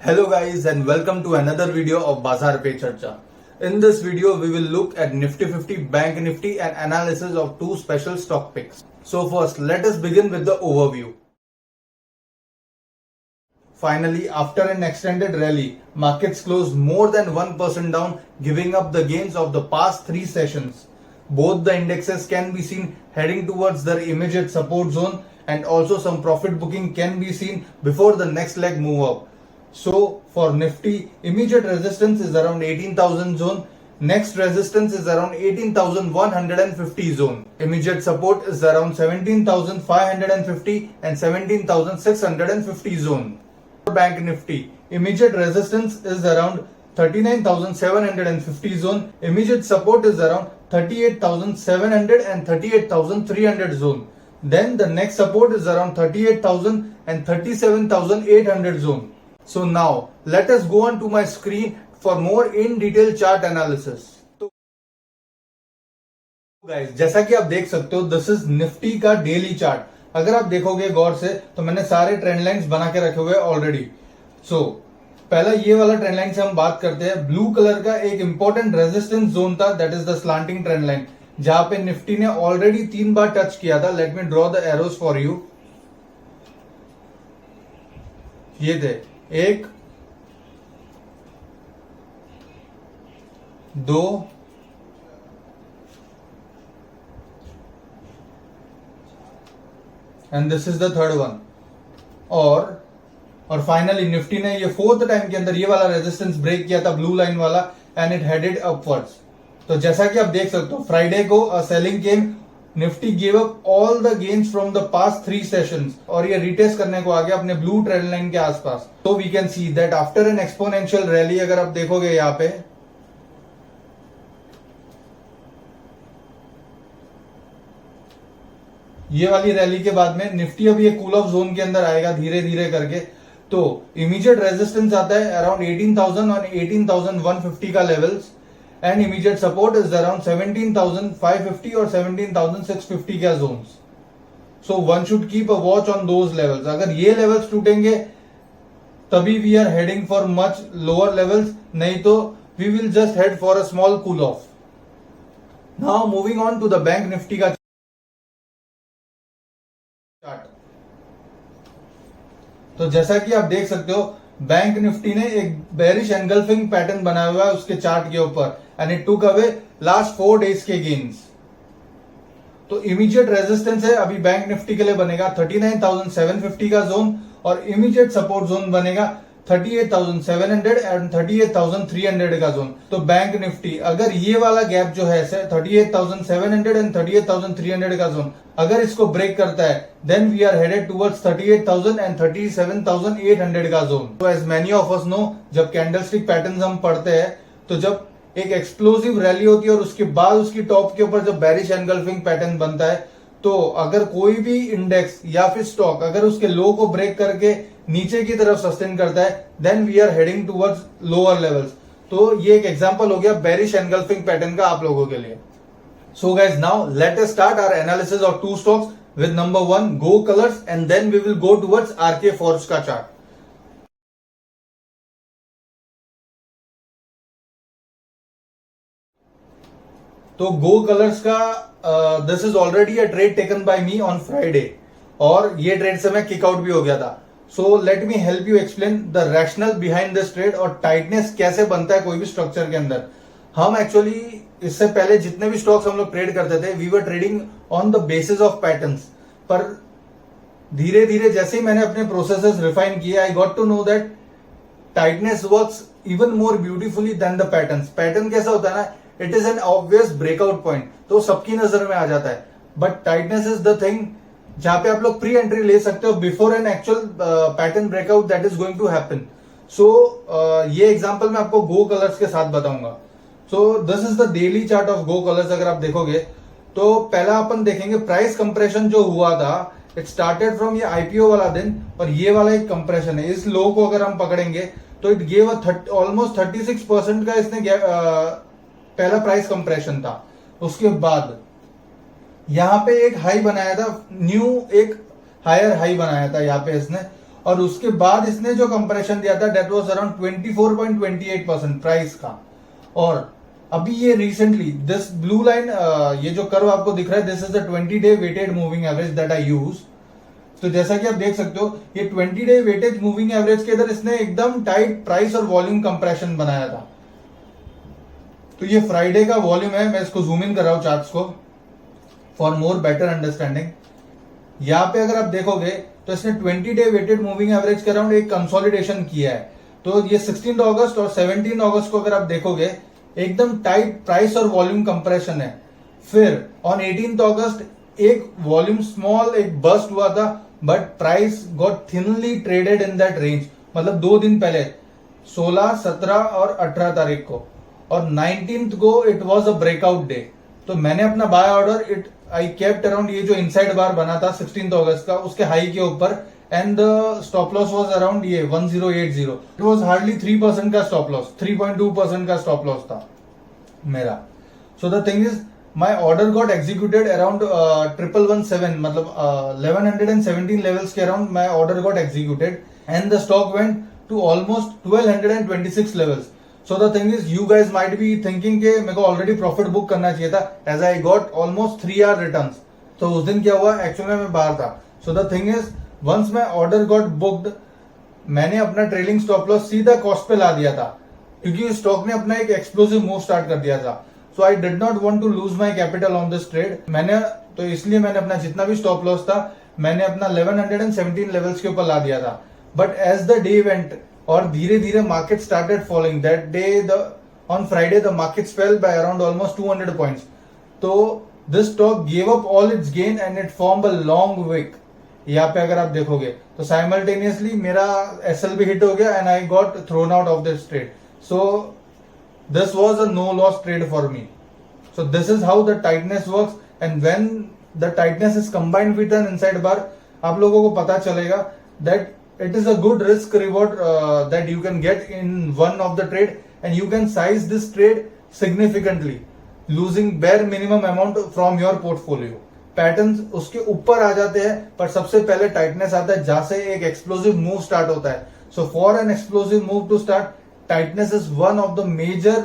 Hello guys and welcome to another video of Bazaar Pe Charcha. In this video we will look at Nifty 50, Bank Nifty and analysis of two special stock picks. So first let us begin with the overview. Finally, after an extended rally, markets closed more than 1% down, giving up the gains of the past three sessions. Both the indexes can be seen heading towards their immediate support zone and also some profit booking can be seen before the next leg move up. So for Nifty, immediate resistance is around 18,000 zone. Next resistance is around 18,150 zone. Immediate support is around 17,550 and 17,650 zone. For Bank Nifty, immediate resistance is around 39,750 zone. Immediate support is around 38,700 and 38,300 zone. Then the next support is around 38,000 and 37,800 zone. So now let us go on to my screen for more in detail chart analysis. तो guys, जैसा कि आप देख सकते हो this is Nifty का daily chart. अगर आप देखोगे गौर से तो मैंने सारे ट्रेंड लाइंस बना के रखे हुए ऑलरेडी. सो पहला ये वाला ट्रेंड लाइन से हम बात करते हैं. ब्लू कलर का एक इंपॉर्टेंट रेजिस्टेंस जोन था, that is the slanting trend line, जहां पे निफ्टी ने ऑलरेडी 3 बार टच किया था. Let me draw the arrows for you. ये थे 1, 2, and this is the third one. और फाइनली निफ्टी ने ये फोर्थ टाइम के अंदर ये वाला रेजिस्टेंस ब्रेक किया था, ब्लू लाइन वाला, एंड इट हेडेड अपवर्ड्स. तो जैसा कि आप देख सकते हो फ्राइडे को selling came, Nifty give up all the gains from the past 3 sessions और ये रिटेस्ट करने को आ गया अपने ब्लू ट्रेंड लाइन के आसपास. तो we can see that after an exponential rally, अगर आप देखोगे यहां पे ये वाली रैली के बाद में निफ्टी अभी एक कूल ऑफ जोन के अंदर आएगा धीरे धीरे करके. तो इमीडिएट रेजिस्टेंस आता है अराउंड 18,000 और 18,150 का levels, and immediate support is around 17,550 और 17,650 का zones. So one should keep a watch on those levels. अगर ये लेवल्स टूटेंगे तभी we are heading for much lower levels, नहीं तो we will just head for a small cool off. Now moving on to the bank Nifty का chart. तो जैसा कि आप देख सकते हो बैंक निफ्टी ने एक बेरिश एंगल्फिंग पैटर्न बनाया हुआ है उसके चार्ट के ऊपर, and it took away last 4 days के गेन्स. तो इमीडिएट रेजिस्टेंस है अभी बैंक निफ्टी के लिए बनेगा 39,750 का जोन, और इमीडिएट सपोर्ट जोन बनेगा 38,700 एंड 38,300 का जोन. तो बैंक निफ्टी अगर ये वाला गैप जो है 38,700 एंड 38,300 का जोन अगर इसको ब्रेक करता है, then we are headed towards 38,000 and 37,800 का जोन. तो as many of us know, जब कैंडलस्टिक पैटर्न्स हम पढ़ते हैं तो जब एक एक्सप्लोसिव रैली होती है और उसके बाद उसकी टॉप के ऊपर जब बेरिश एनगल्फिंग पैटर्न बनता है, तो अगर कोई भी इंडेक्स या फिर स्टॉक अगर उसके लो को ब्रेक करके नीचे की तरफ सस्टेन करता है, then we are heading towards lower levels. तो ये एक एग्जांपल हो गया बेरिश एनगल्फिंग पैटर्न का आप लोगों के लिए. So guys, now let us start our analysis of two stocks with number 1 Go Colors, and then we will go towards RK Forbes का chart. तो Go Colors का this is already a trade taken by me on Friday, और ये trade से मैं kick out भी हो गया था. So let me help you explain the rationale behind this trade और टाइटनेस कैसे बनता है कोई भी स्ट्रक्चर के अंदर. हम एक्चुअली इससे पहले जितने भी स्टॉक्स हम लोग ट्रेड करते थे, we were trading on the basis of patterns. पर धीरे धीरे जैसे ही मैंने अपने प्रोसेसेस रिफाइन किए, I got to know that tightness works even more beautifully than the patterns. Pattern कैसा होता है ना, it is an obvious breakout point, तो सबकी नजर में आ जाता है. But tightness is the thing जहां पे आप लोग प्री एंट्री ले सकते हो before an actual pattern breakout that is going to happen. So ये एग्जांपल मैं आपको गो कलर्स के साथ बताऊंगा. सो this is the daily chart of go colours. अगर आप देखोगे तो पहला अपन देखेंगे प्राइस कंप्रेशन जो हुआ था. इट स्टार्टेड फ्रॉम ये आईपीओ वाला दिन, और ये वाला एक कंप्रेशन है. इस लो को अगर हम पकड़ेंगे तो इट गेव ऑलमोस्ट 36% का इसने पहला प्राइस कंप्रेशन था. उसके बाद यहां पे एक हाई बनाया था, न्यू एक हायर हाई बनाया था यहाँ पे इसने, और उसके बाद इसने जो कंप्रेशन दिया था दैट वाज अराउंड 24.28% प्राइस का। और अभी ये रिसेंटली दिस ब्लू लाइन, ये जो कर्व आपको दिख रहा है, this is the 20-day weighted moving average that I use. तो जैसा कि आप देख सकते हो ये 20-day वेटेज मूविंग एवरेज के इधर इसने एकदम टाइट प्राइस और वॉल्यूम कंप्रेशन बनाया था। तो ये फ्राइडे का वॉल्यूम है, मैं इसको जूम इन कर रहा हूं चार्ट्स को फॉर मोर बेटर अंडरस्टैंडिंग। यहां पे अगर आप देखोगे तो इसने 20-day वेटेड मूविंग एवरेज के अराउंड एक कंसोलिडेशन किया है। तो ये 16 अगस्त और 17 अगस्त को अगर आप देखोगे एकदम टाइट प्राइस और वॉल्यूम कंप्रेशन है। फिर ऑन 18 अगस्त एक वॉल्यूम स्मॉल एक बस्ट हुआ था, but price got thinly traded in that range. मतलब 2 दिन पहले 16, 17 और 18 तारीख को, और 19th को it was a breakout day. तो मैंने अपना buy order I kept around ये जो इनसाइड बार बना था 16 अगस्त का उसके हाई के ऊपर, and the stop loss was around ये 1080। इट वाज हार्डली 3% का स्टॉप लॉस, 3.2% का स्टॉप लॉस था मेरा। So the thing is my order got executed around 1117, मतलब 1117 लेवल्स के around my order got executed, and the stock went to almost 1226 levels. So the thing is, you guys might be thinking कि मेरे को already profit book करना चाहिए था, as I got almost 3 hour returns। तो उस दिन क्या हुआ, एक्चुअली मैं बाहर था। So the thing is, once my order got booked, मैंने अपना ट्रेलिंग स्टॉप लॉस सीधा कॉस्ट पे ला दिया था, क्योंकि स्टॉक ने अपना एक एक्सप्लोसिव मूव स्टार्ट कर दिया था। So I did not want to lose my capital on this trade. इसलिए मैंने अपना जितना भी स्टॉप लॉस था मैंने अपना 1117 लेवल्स के ऊपर ला दिया था। But as the day went और धीरे धीरे market started following, that day on Friday the market fell by around almost 200 points. तो this stock gave up all its gain and it form a long wick. यहाँ पे अगर आप देखोगे तो साइमल्टेनियसली मेरा एसएल भी हिट हो गया and I got thrown out of this trade. So this was a no loss trade for me. So this is how the tightness works, and when the tightness is combined with an inside bar, आप लोगों को पता चलेगा that it is a good risk reward that you can get in one of the trade, and you can size this trade significantly, losing bare minimum amount from your portfolio। Patterns उसके ऊपर आ जाते हैं, पर सबसे पहले tightness आता है जहां से एक एक्सप्लोसिव मूव स्टार्ट होता है। So for an explosive move to start, tightness is one of the major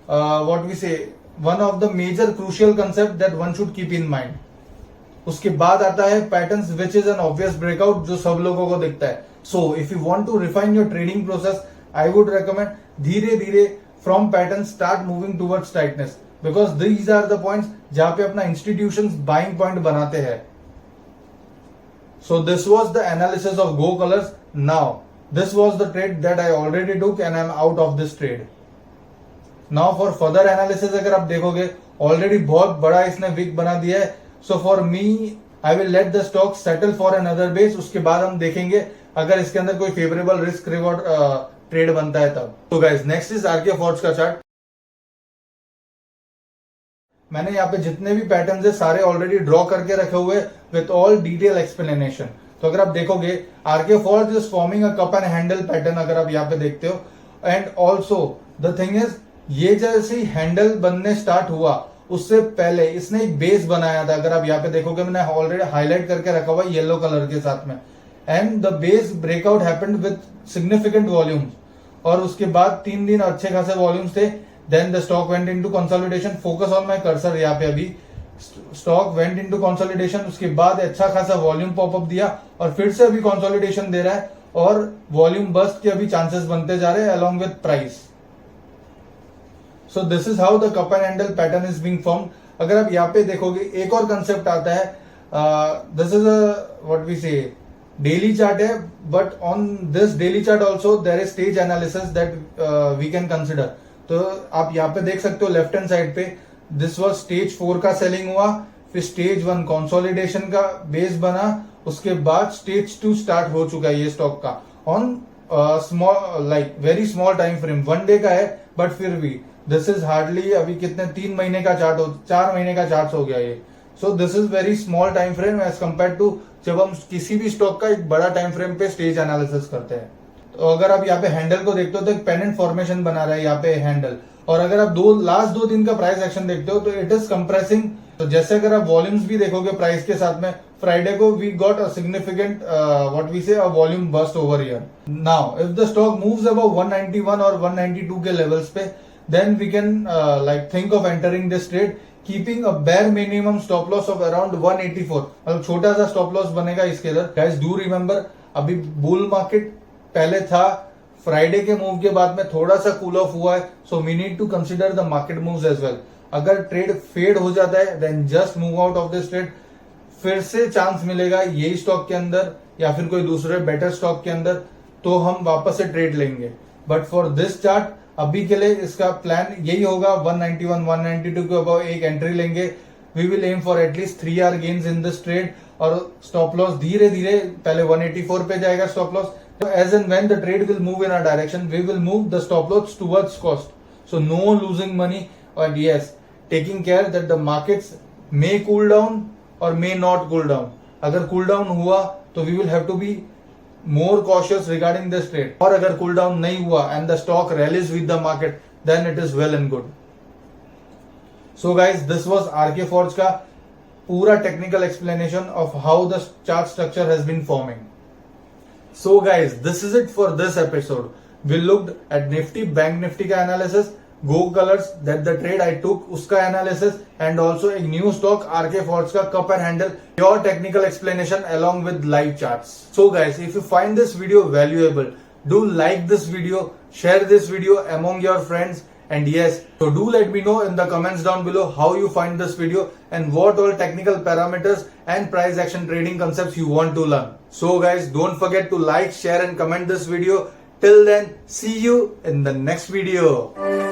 what we say one of the major crucial concept that one should keep in mind. उसके बाद आता है patterns which is an obvious breakout, जो सब लोगों को दिखता है। So if you want to refine your trading process, I would recommend धीरे धीरे from pattern start moving towards tightness, because these are the points जहां पे अपना इंस्टीट्यूशंस बाइंग पॉइंट बनाते हैं। सो this was the analysis of go colours. Now this was the trade that I already took and I am out of this trade. Now for further analysis अगर आप देखोगे already बहुत बड़ा इसने Wick बना दिया है। So for me I will let the stock settle for another base. उसके बाद हम देखेंगे अगर इसके अंदर कोई फेवरेबल रिस्क रिवॉर्ड ट्रेड बनता है तब। तो guys next is RK forge का चार्ट। मैंने यहाँ पे जितने भी पैटर्न्स है सारे ऑलरेडी ड्रॉ करके रखे हुए विथ ऑल डिटेल एक्सप्लेनेशन। तो अगर आप देखोगे RK forge is forming a cup and handle pattern, अगर आप यहाँ पे देखते हो। And also the thing is, ये जैसे ही हैंडल बनने स्टार्ट हुआ उससे पहले इसने एक बेस बनाया था। अगर आप यहाँ पे देखोगे मैंने ऑलरेडी हाईलाइट करके रखा हुआ येलो कलर के साथ में। And the base breakout happened with significant volumes, और उसके बाद 3 दिन अच्छे खासे वॉल्यूम्स थे। Then the stock went into consolidation. Focus on my cursor, यहाँ पे अभी स्टॉक वेंट इनटू कंसोलिडेशन। उसके बाद अच्छा खासा वॉल्यूम पॉपअप दिया और फिर से अभी कंसोलिडेशन दे रहा है, और वॉल्यूम बस्ट के अभी चांसेस बनते जा रहे हैं along with price. So this is how the cup and handle pattern is being formed. अगर आप यहाँ पे देखोगे एक और कंसेप्ट आता है, this is what we say daily chart है, but on this daily chart also there is stage analysis that we can consider. तो आप यहाँ पे देख सकते हो लेफ्ट हैंड साइड पे, दिस वाज स्टेज 4 का सेलिंग हुआ, फिर स्टेज 1 कंसोलिडेशन का बेस बना, उसके बाद स्टेज 2 स्टार्ट हो चुका है ये स्टॉक का on small like very small time frame, 1 day का है, बट फिर भी दिस इज हार्डली अभी कितने 3 महीने का चार्ट हो, 4 महीने का चार्ट हो गया ये। So this is very small time frame as compare to जब हम किसी भी स्टॉक का एक बड़ा टाइम फ्रेम पे स्टेज एनालिसिस करते हैं। तो अगर आप यहाँ पे हैंडल को देखते हो तो एक पेनेंट फॉर्मेशन बना रहा है यहाँ पे हैंडल, और अगर आप लास्ट 2 दिन का प्राइस एक्शन देखते हो तो इट इज कंप्रेसिंग। तो जैसे अगर आप वॉल्यूम्स भी देखोगे प्राइस के साथ में Friday को we got a significant what we say a volume bust over here. Now if the stock moves above 191 or 192 के levels पे, then we can like think of entering this trade keeping a bare minimum stop loss of around 184. मतलब छोटा सा stop loss बनेगा इसके इधर. Guys do remember अभी bull market पहले था, फ्राइडे के मूव के बाद में थोड़ा सा कूल ऑफ हुआ है, so we need to consider the market moves as well. अगर ट्रेड फेड हो जाता है then just move out of this trade. फिर से चांस मिलेगा यही स्टॉक के अंदर या फिर कोई दूसरे बेटर स्टॉक के अंदर, तो हम वापस से ट्रेड लेंगे. बट फॉर दिस चार्ट अभी के लिए इसका प्लान यही होगा, 191 192 के अबव एक एंट्री लेंगे. We will aim for at least 3 hour gains in this trade और स्टॉप लॉस धीरे धीरे पहले 184 पे जाएगा stop loss. So as and when the trade will move in our direction, we will move the stop loss towards cost. So no losing money, and yes, taking care that the markets may cool down or may not cool down. अगर cool down हुआ तो we will have to be more cautious regarding this trade. और अगर cool down नहीं हुआ and the stock rallies with the market, then it is well and good. So guys, this was RK Forge का पूरा technical explanation of how the chart structure has been forming. So guys, this is it for this episode. We looked at Nifty, Bank Nifty का analysis, Go Colors that the trade I took उसका analysis, and also a new stock RK Forge का cup and handle, pure technical explanation along with live charts. So guys, if you find this video valuable, do like this video, share this video among your friends, and yes, so do let me know in the comments down below how you find this video and what all technical parameters and price action trading concepts you want to learn. So guys, don't forget to like, share and comment this video. Till then, see you in the next video.